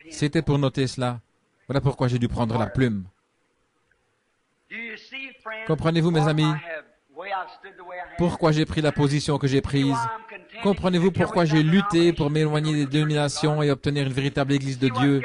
C'était pour noter cela. Voilà pourquoi j'ai dû prendre la plume. Comprenez-vous, mes amis, pourquoi j'ai pris la position que j'ai prise? Comprenez-vous pourquoi j'ai lutté pour m'éloigner des dénominations et obtenir une véritable Église de Dieu?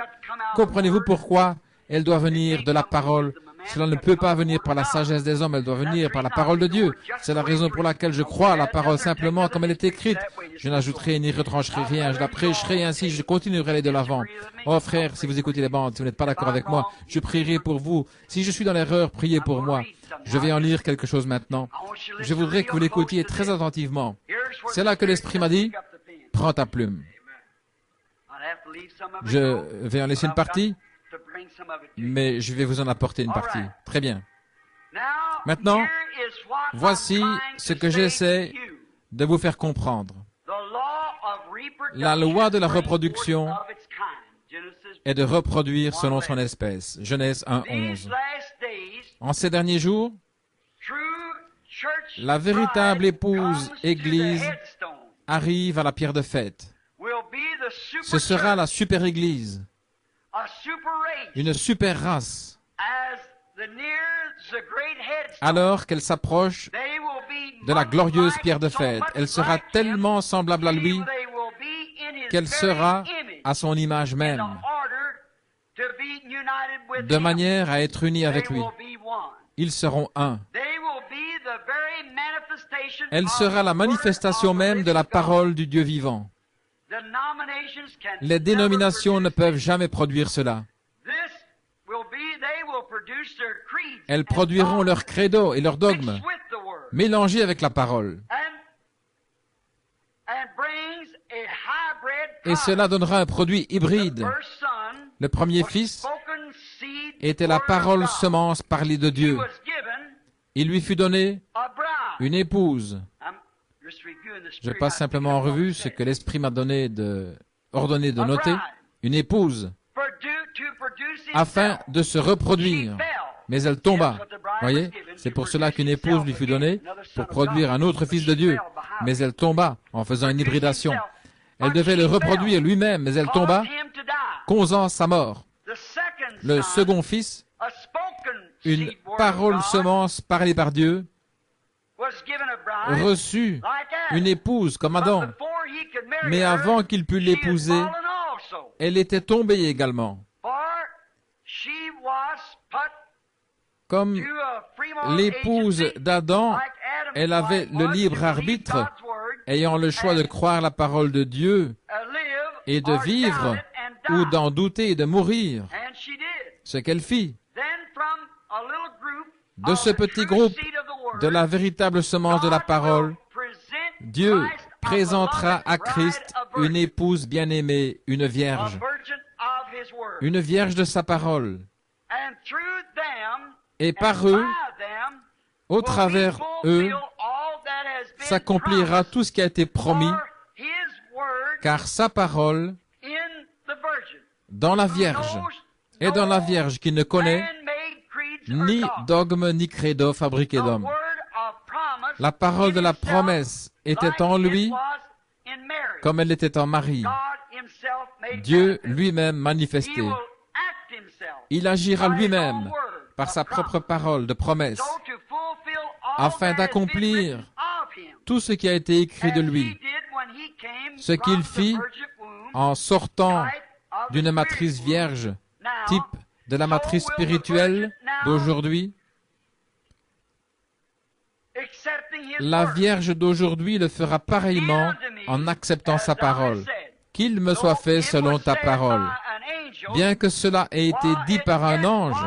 Comprenez-vous pourquoi elle doit venir de la parole? Cela ne peut pas venir par la sagesse des hommes, elle doit venir par la parole de Dieu. C'est la raison pour laquelle je crois à la parole simplement comme elle est écrite. Je n'ajouterai ni retrancherai rien, je la prêcherai ainsi, je continuerai à aller de l'avant. Oh frère, si vous écoutez les bandes, si vous n'êtes pas d'accord avec moi, je prierai pour vous. Si je suis dans l'erreur, priez pour moi. Je vais en lire quelque chose maintenant. Je voudrais que vous l'écoutiez très attentivement. C'est là que l'Esprit m'a dit, prends ta plume. Je vais en laisser une partie, mais je vais vous en apporter une partie. Très bien. Maintenant, voici ce que j'essaie de vous faire comprendre. La loi de la reproduction est de reproduire selon son espèce. Genèse 1:11. En ces derniers jours, la véritable épouse Église arrive à la pierre de fête. Ce sera la super Église, une super race. Alors qu'elle s'approche de la glorieuse pierre de fête, elle sera tellement semblable à lui qu'elle sera à son image même, de manière à être unie avec lui. Ils seront un. Elle sera la manifestation même de la parole du Dieu vivant. Les dénominations ne peuvent jamais produire cela. Elles produiront leur credo et leur dogme, mélangés avec la parole. Et cela donnera un produit hybride. Le premier fils était la parole semence parlée de Dieu. Il lui fut donné une épouse. Je passe simplement en revue ce que l'Esprit m'a ordonné de noter. Une épouse, afin de se reproduire. Mais elle tomba. Voyez, c'est pour cela qu'une épouse lui fut donnée, pour produire un autre fils de Dieu. Mais elle tomba en faisant une hybridation. Elle devait le reproduire lui-même, mais elle tomba, causant sa mort. Le second fils, une parole semence parlée par Dieu, reçut une épouse comme Adam, mais avant qu'il pût l'épouser, elle était tombée également. Comme l'épouse d'Adam, elle avait le libre arbitre, ayant le choix de croire la parole de Dieu et de vivre, ou d'en douter et de mourir. Ce qu'elle fit. De ce petit groupe de la véritable semence de la parole, Dieu présentera à Christ une épouse bien-aimée, une vierge de sa parole. Et par eux, au travers eux, s'accomplira tout ce qui a été promis, car sa parole, dans la Vierge, et dans la Vierge qui ne connaît ni dogme ni credo fabriqué d'homme. La parole de la promesse était en lui comme elle était en Marie. Dieu lui-même manifesté. Il agira lui-même par sa propre parole de promesse afin d'accomplir tout ce qui a été écrit de lui. Ce qu'il fit en sortant d'une matrice vierge, type de la matrice spirituelle d'aujourd'hui. La Vierge d'aujourd'hui le fera pareillement en acceptant sa parole. Qu'il me soit fait selon ta parole. Bien que cela ait été dit par un ange,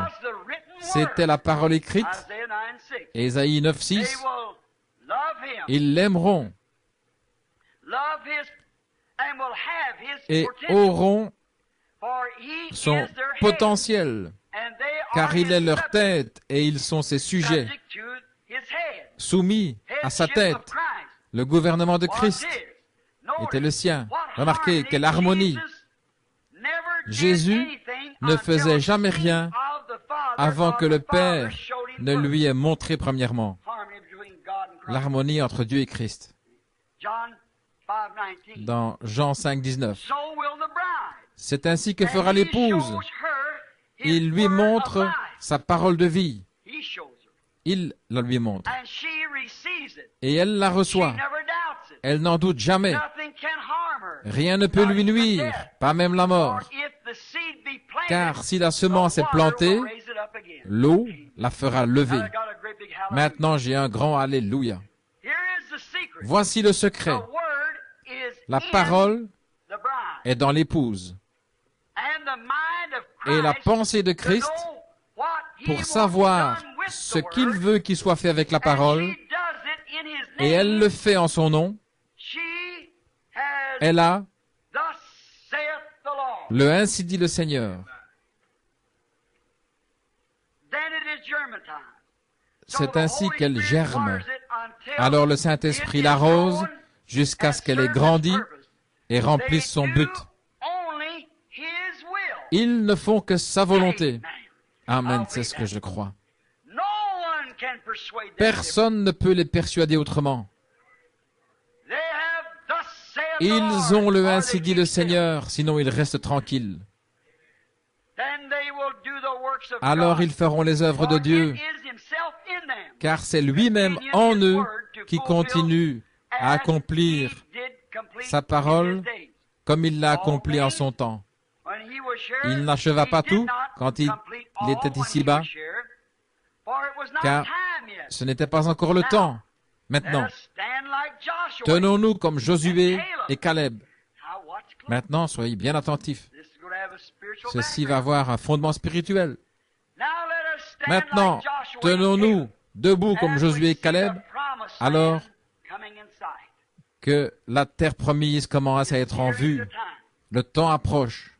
c'était la parole écrite. Ésaïe 9:6. Ils l'aimeront et auront son potentiel, car il est leur tête et ils sont ses sujets, soumis à sa tête. Le gouvernement de Christ était le sien. Remarquez quelle harmonie. Jésus ne faisait jamais rien avant que le Père ne lui ait montré premièrement l'harmonie entre Dieu et Christ. Dans Jean 5:19. C'est ainsi que fera l'épouse. Il lui montre sa parole de vie. Il la lui montre. Et elle la reçoit. Elle n'en doute jamais. Rien ne peut lui nuire, pas même la mort. Car si la semence est plantée, l'eau la fera lever. Maintenant, j'ai un grand Alléluia. Voici le secret. La parole est dans l'épouse. Et la pensée de Christ, pour savoir ce qu'il veut qu'il soit fait avec la parole, et elle le fait en son nom, elle a le ainsi dit le Seigneur. C'est ainsi qu'elle germe. Alors le Saint-Esprit l'arrose jusqu'à ce qu'elle ait grandi et remplisse son but. Ils ne font que sa volonté. Amen, c'est ce que je crois. Personne ne peut les persuader autrement. Ils ont le ainsi dit le Seigneur, sinon ils restent tranquilles. Alors ils feront les œuvres de Dieu, car c'est lui-même en eux qui continue à accomplir sa parole comme il l'a accompli en son temps. Il n'acheva pas tout quand il était ici-bas, car ce n'était pas encore le temps. Maintenant, tenons-nous comme Josué et Caleb. Maintenant, soyez bien attentifs. Ceci va avoir un fondement spirituel. Maintenant, tenons-nous debout comme Josué et Caleb, alors que la terre promise commence à être en vue. Le temps approche.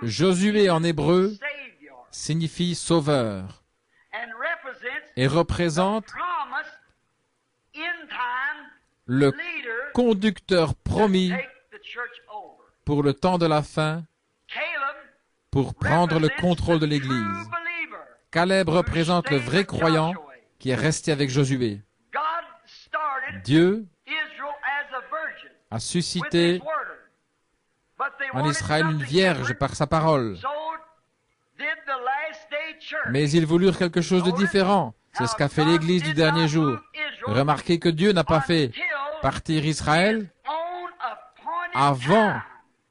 Josué en hébreu signifie sauveur et représente le conducteur promis pour le temps de la fin, pour prendre le contrôle de l'Église. Caleb représente le vrai croyant qui est resté avec Josué. Dieu a suscité en Israël une vierge par sa parole. Mais ils voulurent quelque chose de différent. C'est ce qu'a fait l'Église du dernier jour. Remarquez que Dieu n'a pas fait partir Israël avant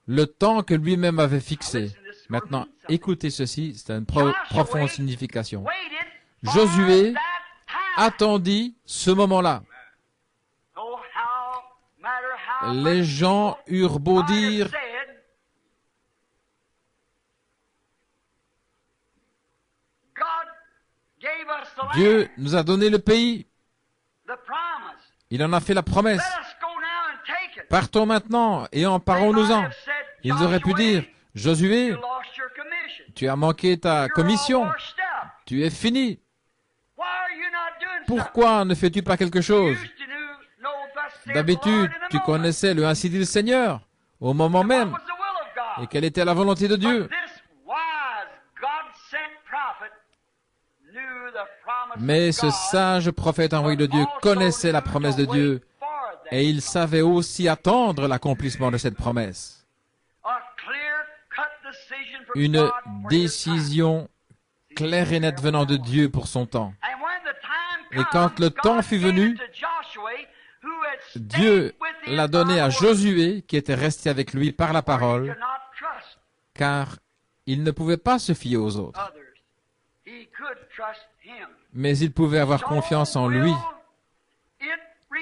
le temps que lui-même avait fixé. Maintenant, écoutez ceci, c'est une profonde signification. Josué attendit ce moment-là. Les gens eurent beau dire, Dieu nous a donné le pays. Il en a fait la promesse. Partons maintenant et emparons-nous-en. Ils auraient pu dire, Josué, tu as manqué ta commission. Tu es fini. Pourquoi ne fais-tu pas quelque chose? D'habitude, tu connaissais le ainsi dit le Seigneur au moment même. Et quelle était la volonté de Dieu? Mais ce sage prophète envoyé de Dieu connaissait la promesse de Dieu et il savait aussi attendre l'accomplissement de cette promesse. Une décision claire et nette venant de Dieu pour son temps. Et quand le temps fut venu, Dieu l'a donné à Josué, qui était resté avec lui par la parole, car il ne pouvait pas se fier aux autres. Mais il pouvait avoir confiance en lui.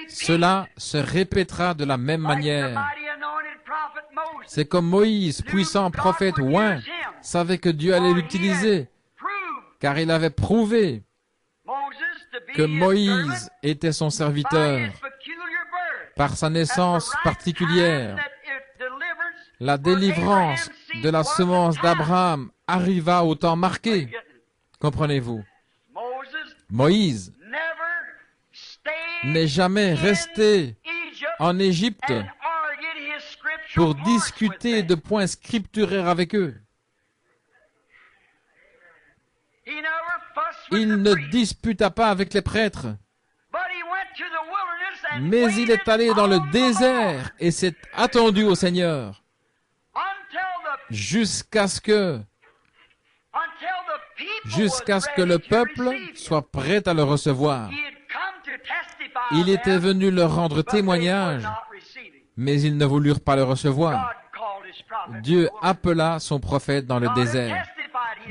Cela se répétera de la même manière. C'est comme Moïse, puissant prophète oint, savait que Dieu allait l'utiliser, car il avait prouvé que Moïse était son serviteur par sa naissance particulière. La délivrance de la semence d'Abraham arriva au temps marqué. Comprenez-vous? Moïse n'est jamais resté en Égypte pour discuter de points scripturaires avec eux. Il ne disputa pas avec les prêtres, Mais il est allé dans le désert et s'est attendu au Seigneur jusqu'à ce que le peuple soit prêt à le recevoir. Il était venu leur rendre témoignage, mais ils ne voulurent pas le recevoir. Dieu appela son prophète dans le désert.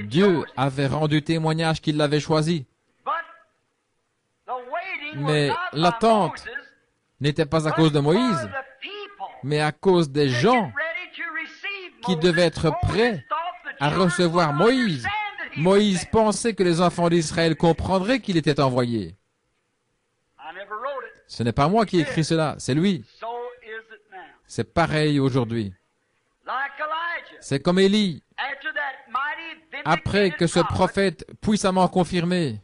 Dieu avait rendu témoignage qu'il l'avait choisi. Mais l'attente n'était pas à cause de Moïse, mais à cause des gens qui devaient être prêts à recevoir Moïse. Moïse pensait que les enfants d'Israël comprendraient qu'il était envoyé. Ce n'est pas moi qui ai écrit cela, c'est lui. C'est pareil aujourd'hui. C'est comme Élie. Après que ce prophète puissamment confirmé,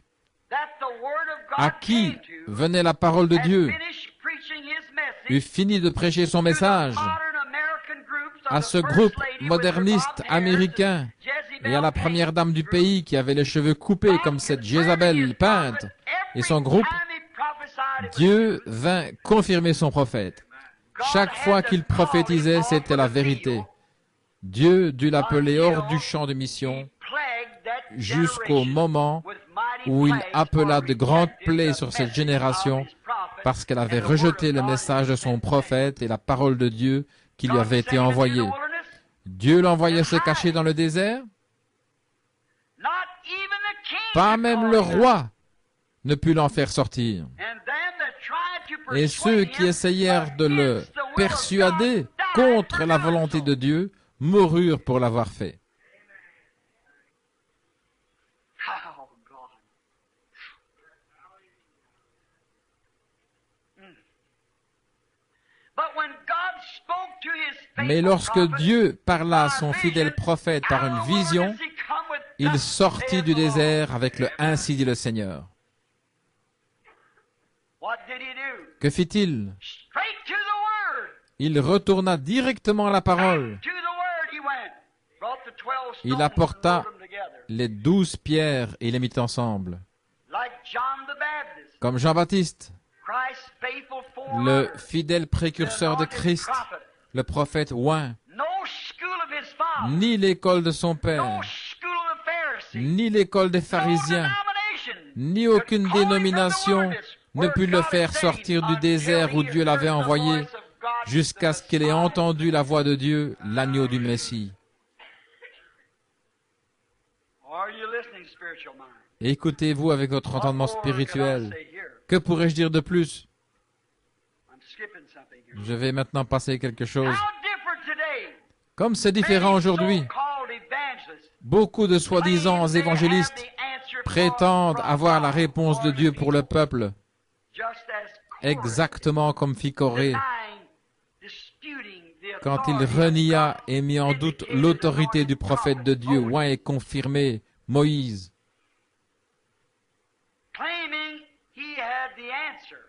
à qui venait la parole de Dieu, eut fini de prêcher son message à ce groupe moderniste américain et à la première dame du pays qui avait les cheveux coupés comme cette Jézabel peinte et son groupe, Dieu vint confirmer son prophète. Chaque fois qu'il prophétisait, c'était la vérité. Dieu dut l'appeler hors du champ de mission jusqu'au moment où il appela de grandes plaies sur cette génération parce qu'elle avait rejeté le message de son prophète et la parole de Dieu qui lui avait été envoyée. Dieu l'envoyait se cacher dans le désert. Pas même le roi ne put l'en faire sortir. Et ceux qui essayèrent de le persuader contre la volonté de Dieu moururent pour l'avoir fait. Mais lorsque Dieu parla à son fidèle prophète par une vision, il sortit du désert avec le « Ainsi dit le Seigneur ». Que fit-il? Il retourna directement à la parole. Il apporta les 12 pierres et les mit ensemble. Comme Jean-Baptiste, le fidèle précurseur de Christ, le prophète oint, ni l'école de son père, ni l'école des pharisiens, ni aucune dénomination ne put le faire sortir du désert où Dieu l'avait envoyé, jusqu'à ce qu'il ait entendu la voix de Dieu, l'agneau du Messie. Écoutez-vous avec votre entendement spirituel. Que pourrais-je dire de plus? Je vais maintenant passer quelque chose. Comme c'est différent aujourd'hui, beaucoup de soi-disant évangélistes prétendent avoir la réponse de Dieu pour le peuple, exactement comme fit Corée, quand il renia et mit en doute l'autorité du prophète de Dieu, oint et confirmé, Moïse,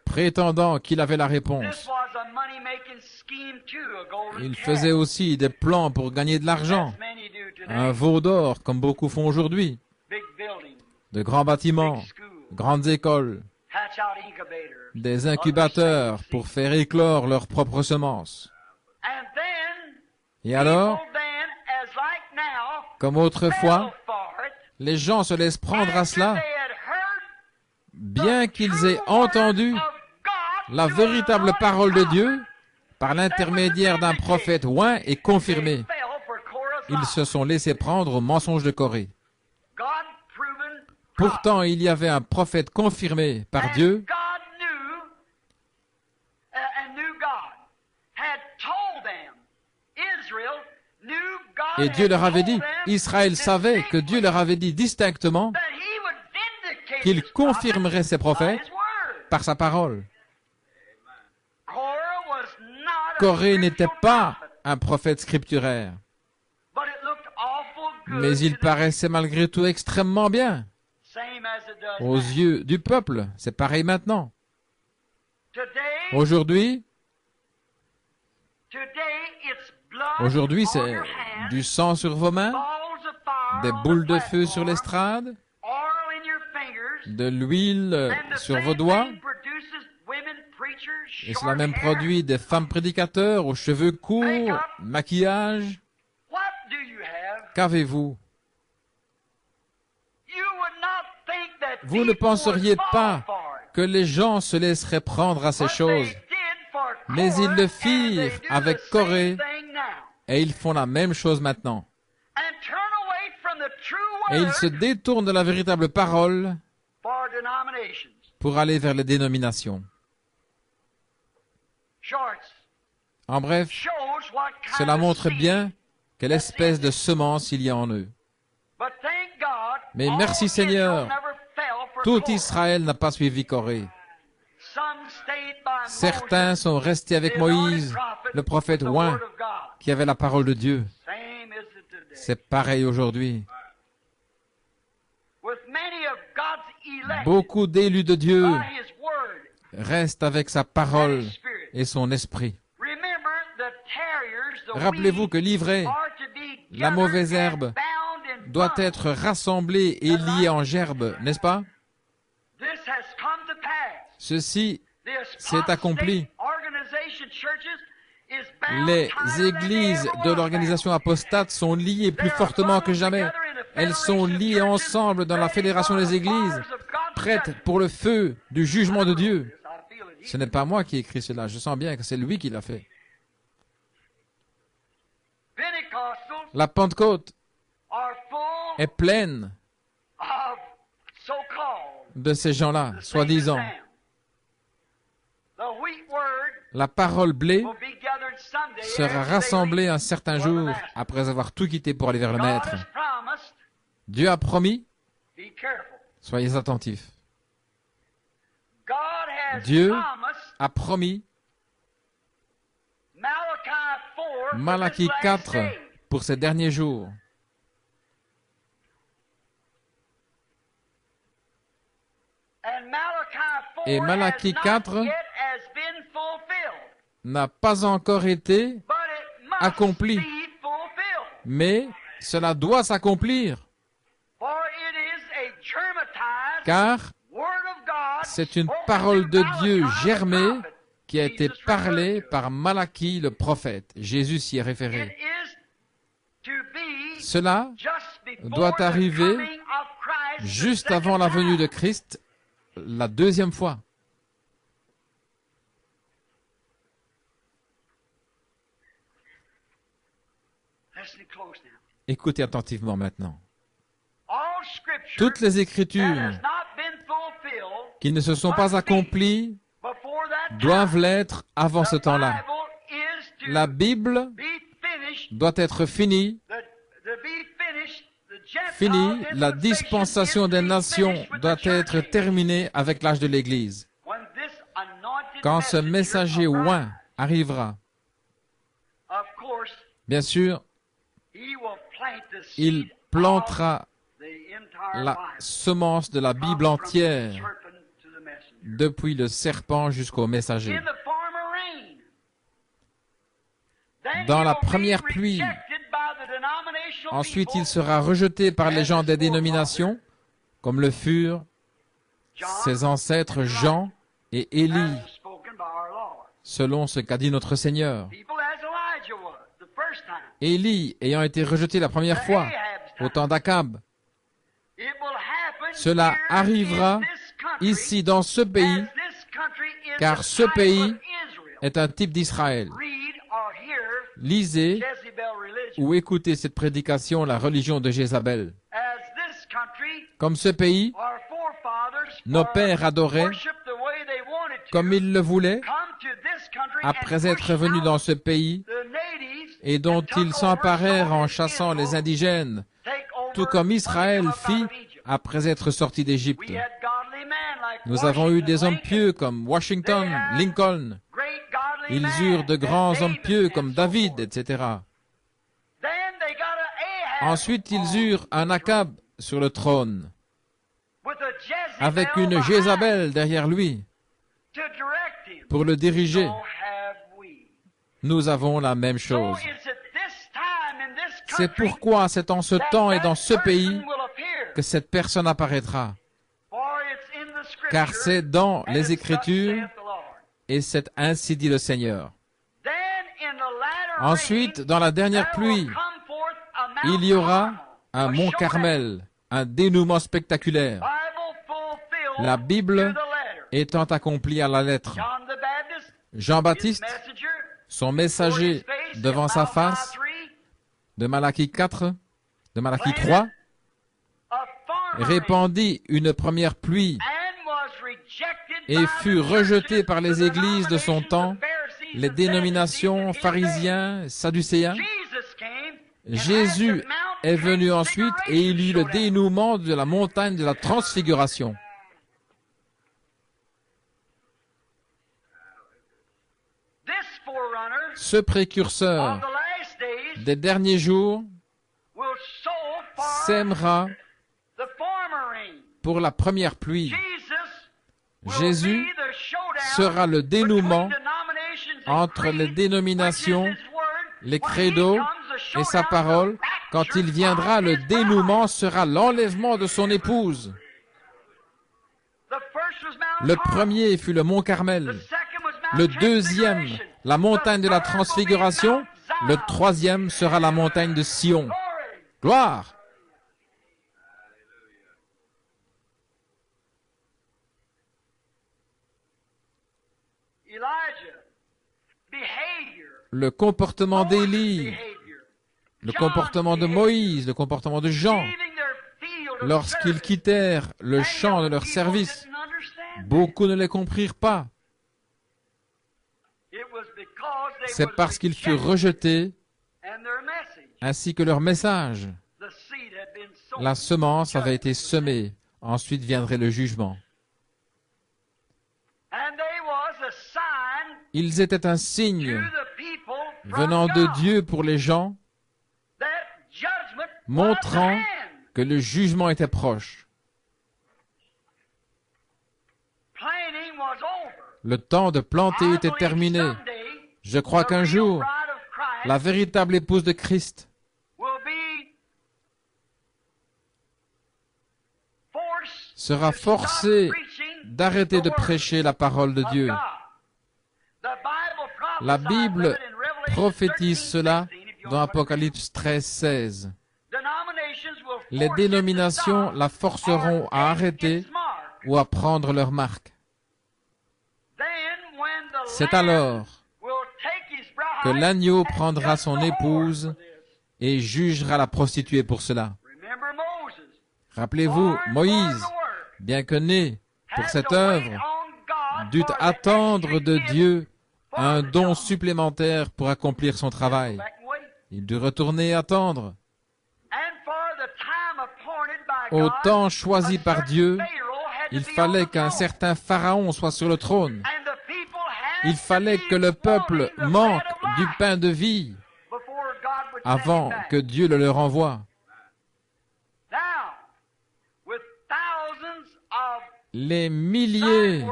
prétendant qu'il avait la réponse. Il faisait aussi des plans pour gagner de l'argent, un veau d'or comme beaucoup font aujourd'hui, de grands bâtiments, grandes écoles, des incubateurs pour faire éclore leurs propres semences. Et alors, comme autrefois, les gens se laissent prendre à cela, bien qu'ils aient entendu la véritable parole de Dieu par l'intermédiaire d'un prophète oint et confirmé. Ils se sont laissés prendre au mensonge de Corée. Pourtant, il y avait un prophète confirmé par Dieu et Dieu leur avait dit, Israël savait que Dieu leur avait dit distinctement qu'il confirmerait ses prophètes par sa parole. Corée n'était pas un prophète scripturaire, mais il paraissait malgré tout extrêmement bien aux yeux du peuple. C'est pareil maintenant. Aujourd'hui, c'est du sang sur vos mains, des boules de feu sur l'estrade, de l'huile sur vos doigts, Et cela même produit des femmes prédicateurs aux cheveux courts, maquillage. Qu'avez-vous? Vous ne penseriez pas que les gens se laisseraient prendre à ces choses, mais ils le firent avec Corée et ils font la même chose maintenant. Et ils se détournent de la véritable parole pour aller vers les dénominations. En bref, cela montre bien quelle espèce de semence il y a en eux. Mais merci Seigneur, tout Israël n'a pas suivi Corée. Certains sont restés avec Moïse, le prophète oint, qui avait la parole de Dieu. C'est pareil aujourd'hui. Beaucoup d'élus de Dieu restent avec sa parole et son esprit. Rappelez-vous que l'ivraie, la mauvaise herbe, doit être rassemblée et liée en gerbe, n'est-ce pas? Ceci s'est accompli. Les églises de l'organisation apostate sont liées plus fortement que jamais. Elles sont liées ensemble dans la fédération des églises, prêtes pour le feu du jugement de Dieu. Ce n'est pas moi qui ai écrit cela, je sens bien que c'est lui qui l'a fait. La Pentecôte est pleine de ces gens-là, soi-disant. La parole blé sera rassemblée un certain jour après avoir tout quitté pour aller vers le Maître. Dieu a promis, soyez attentifs. Dieu a promis, Malachie 4 pour ces derniers jours. Et Malachie 4 n'a pas encore été accompli, mais cela doit s'accomplir, car c'est une parole de Dieu germée qui a été parlée par Malachie le prophète. Jésus s'y est référé. Cela doit arriver juste avant la venue de Christ, la deuxième fois. Écoutez attentivement maintenant. Toutes les Écritures qui ne se sont pas accomplies doivent l'être avant ce temps-là. La Bible doit être finie. La dispensation des nations doit être terminée avec l'âge de l'Église. Quand ce messager oint arrivera, bien sûr, il plantera la semence de la Bible entière, depuis le serpent jusqu'au messager. Dans la première pluie, ensuite il sera rejeté par les gens des dénominations, comme le furent ses ancêtres Jean et Élie, selon ce qu'a dit notre Seigneur. Élie ayant été rejeté la première fois, au temps d'Akab, cela arrivera ici dans ce pays, car ce pays est un type d'Israël. Lisez ou écoutez cette prédication, la religion de Jézabel. Comme ce pays, nos pères adoraient comme ils le voulaient, après être venus dans ce pays, et dont ils s'emparèrent en chassant les indigènes, tout comme Israël fit après être sorti d'Égypte. Nous avons eu des hommes pieux comme Washington, Lincoln. Ils eurent de grands hommes pieux comme David, etc. Ensuite, ils eurent un Akab sur le trône, avec une Jézabel derrière lui, pour le diriger. Nous avons la même chose. C'est pourquoi c'est en ce temps et dans ce pays que cette personne apparaîtra. Car c'est dans les Écritures, Et c'est ainsi dit le Seigneur. Ensuite, dans la dernière pluie, il y aura un mont Carmel, un dénouement spectaculaire. La Bible étant accomplie à la lettre. Jean-Baptiste, son messager devant sa face, de Malachie 4, de Malachie 3, répandit une première pluie et fut rejeté par les églises de son temps, les dénominations pharisiens, sadducéens. Jésus est venu ensuite et il eut le dénouement de la montagne de la transfiguration. Ce précurseur des derniers jours sèmera pour la première pluie. Jésus sera le dénouement entre les dénominations, les credos et sa parole. Quand il viendra, le dénouement sera l'enlèvement de son épouse. Le premier fut le mont Carmel. Le deuxième, la montagne de la transfiguration. Le troisième sera la montagne de Sion. Gloire! Le comportement d'Élie, le comportement de Moïse, le comportement de Jean, lorsqu'ils quittèrent le champ de leur service, beaucoup ne les comprirent pas. C'est parce qu'ils furent rejetés, ainsi que leur message. La semence avait été semée, ensuite viendrait le jugement. Ils étaient un signe venant de Dieu pour les gens, montrant que le jugement était proche. Le temps de planter était terminé. Je crois qu'un jour, la véritable épouse de Christ sera forcée d'arrêter de prêcher la parole de Dieu. La Bible prophétise cela dans Apocalypse 13, 16. Les dénominations la forceront à arrêter ou à prendre leur marque. C'est alors que l'agneau prendra son épouse et jugera la prostituée pour cela. Rappelez-vous, Moïse, bien que né pour cette œuvre, dut attendre de Dieu un don supplémentaire pour accomplir son travail. Il dut retourner et attendre. Au temps choisi par Dieu, il fallait qu'un certain Pharaon soit sur le trône. Il fallait que le peuple manque du pain de vie avant que Dieu le leur envoie. Les milliers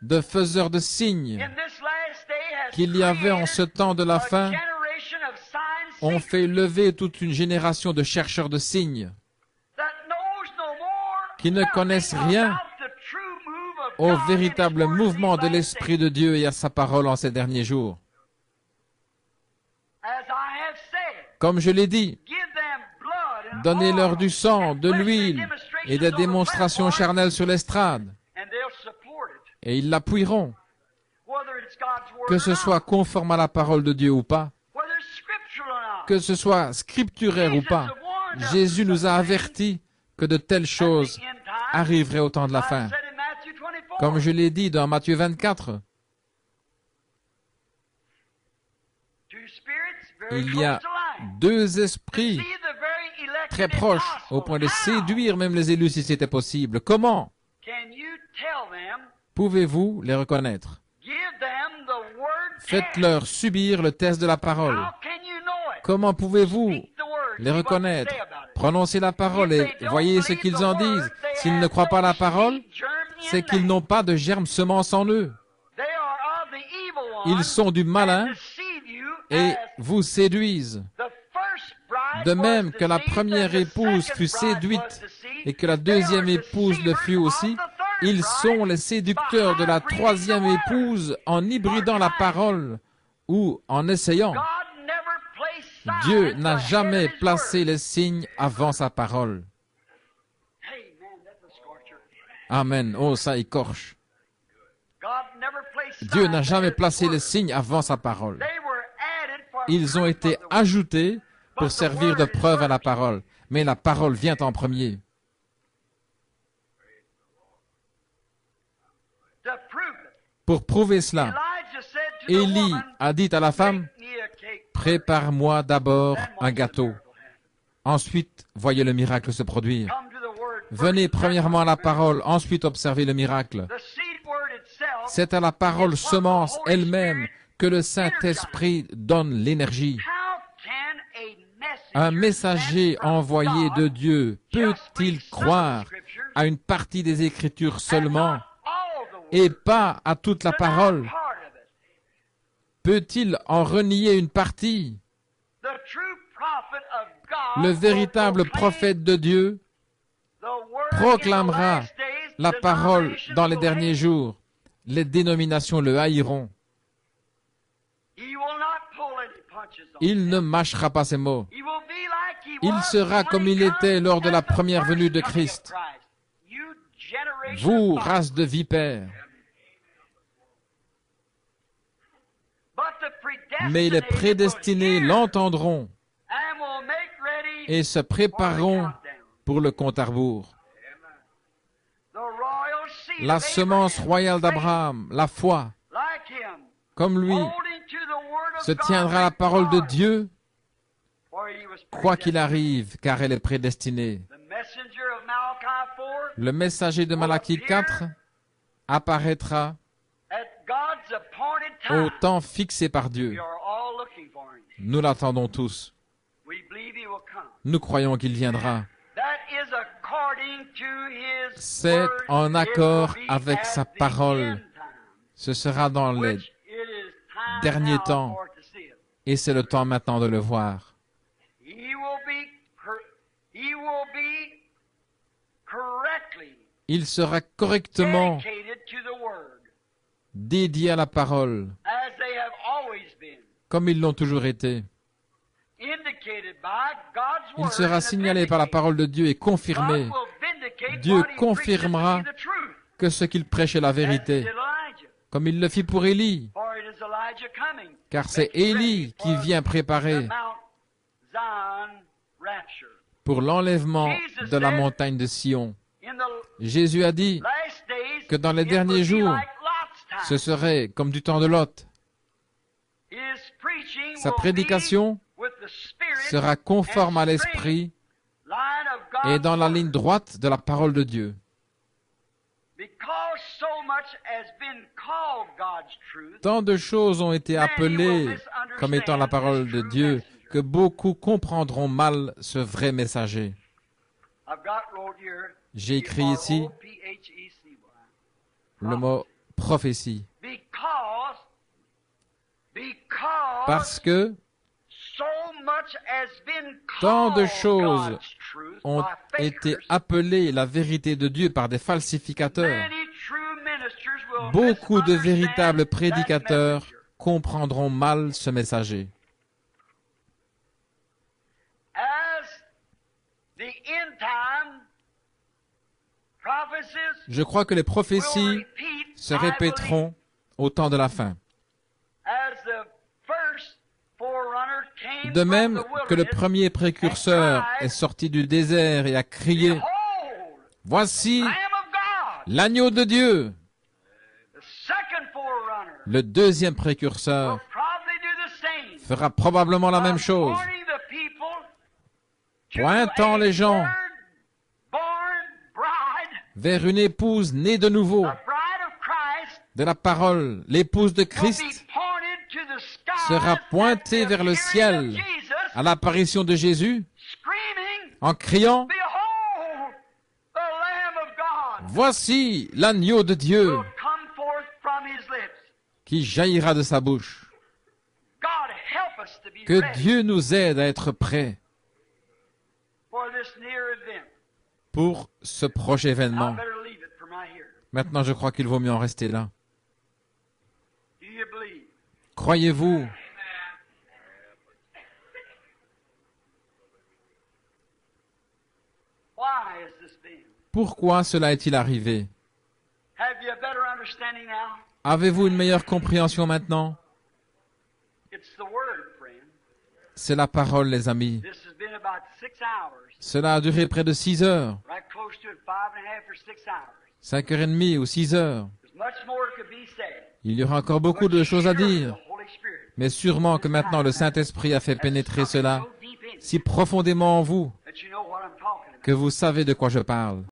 de faiseurs de signes qu'il y avait en ce temps de la fin ont fait lever toute une génération de chercheurs de signes qui ne connaissent rien au véritable mouvement de l'Esprit de Dieu et à sa parole en ces derniers jours. Comme je l'ai dit, donnez-leur du sang, de l'huile et des démonstrations charnelles sur l'estrade, et ils l'appuieront, que ce soit conforme à la parole de Dieu ou pas, que ce soit scripturaire ou pas. Jésus nous a avertis que de telles choses arriveraient au temps de la fin. Comme je l'ai dit dans Matthieu 24, il y a deux esprits très proches, au point de séduire même les élus si c'était possible. Comment pouvez-vous les reconnaître? Faites-leur subir le test de la parole. Comment pouvez-vous les reconnaître? Prononcez la parole et voyez ce qu'ils en disent. S'ils ne croient pas à la parole, c'est qu'ils n'ont pas de germe semence en eux. Ils sont du malin et vous séduisent. De même que la première épouse fut séduite et que la deuxième épouse le fut aussi, Ils sont les séducteurs de la troisième épouse en hybridant la parole ou en essayant. Dieu n'a jamais placé les signes avant sa parole. Amen. Oh, ça écorche. Dieu n'a jamais placé les signes avant sa parole. Ils ont été ajoutés pour servir de preuve à la parole. Mais la parole vient en premier. Pour prouver cela, Élie a dit à la femme, « Prépare-moi d'abord un gâteau. Ensuite, voyez le miracle se produire. Venez premièrement à la parole, ensuite observez le miracle. » C'est à la parole semence elle-même que le Saint-Esprit donne l'énergie. Un messager envoyé de Dieu peut-il croire à une partie des Écritures seulement et pas à toute la parole? Peut-il en renier une partie? Le véritable prophète de Dieu proclamera la parole dans les derniers jours. Les dénominations le haïront. Il ne mâchera pas ses mots. Il sera comme il était lors de la première venue de Christ. Vous, race de vipères. Mais les prédestinés l'entendront et se prépareront pour le compte à rebours. La semence royale d'Abraham, la foi, comme lui, se tiendra à la parole de Dieu, quoi qu'il arrive, car elle est prédestinée. Le messager de Malachie 4 apparaîtra au temps fixé par Dieu. Nous l'attendons tous. Nous croyons qu'il viendra. C'est en accord avec sa parole. Ce sera dans les derniers temps. Et c'est le temps maintenant de le voir. Il sera correctement dédié à la parole, comme ils l'ont toujours été. Il sera signalé par la parole de Dieu et confirmé. Dieu confirmera que ce qu'il prêche est la vérité, comme il le fit pour Élie, car c'est Élie qui vient préparer pour l'enlèvement de la montagne de Sion. Jésus a dit que dans les derniers jours, ce serait comme du temps de Lot. Sa prédication sera conforme à l'esprit et dans la ligne droite de la parole de Dieu. Tant de choses ont été appelées comme étant la parole de Dieu que beaucoup comprendront mal ce vrai messager. J'ai écrit ici le mot prophétie. Parce que tant de choses ont été appelées la vérité de Dieu par des falsificateurs. Beaucoup de véritables prédicateurs comprendront mal ce messager. Je crois que les prophéties se répéteront au temps de la fin. De même que le premier précurseur est sorti du désert et a crié « Voici l'agneau de Dieu !» Le deuxième précurseur fera probablement la même chose, pointant les gens vers une épouse née de nouveau de la parole. L'épouse de Christ sera pointée vers le ciel à l'apparition de Jésus en criant « Voici l'agneau de Dieu qui jaillira de sa bouche. » Que Dieu nous aide à être prêts pour ce proche événement. Maintenant, je crois qu'il vaut mieux en rester là. Croyez-vous? Pourquoi cela est-il arrivé? Avez-vous une meilleure compréhension maintenant? C'est la parole, les amis. Cela a duré près de 6 heures. 5h30 ou 6 heures. Il y aura encore beaucoup de choses à dire. Mais sûrement que maintenant le Saint-Esprit a fait pénétrer cela si profondément en vous que vous savez de quoi je parle.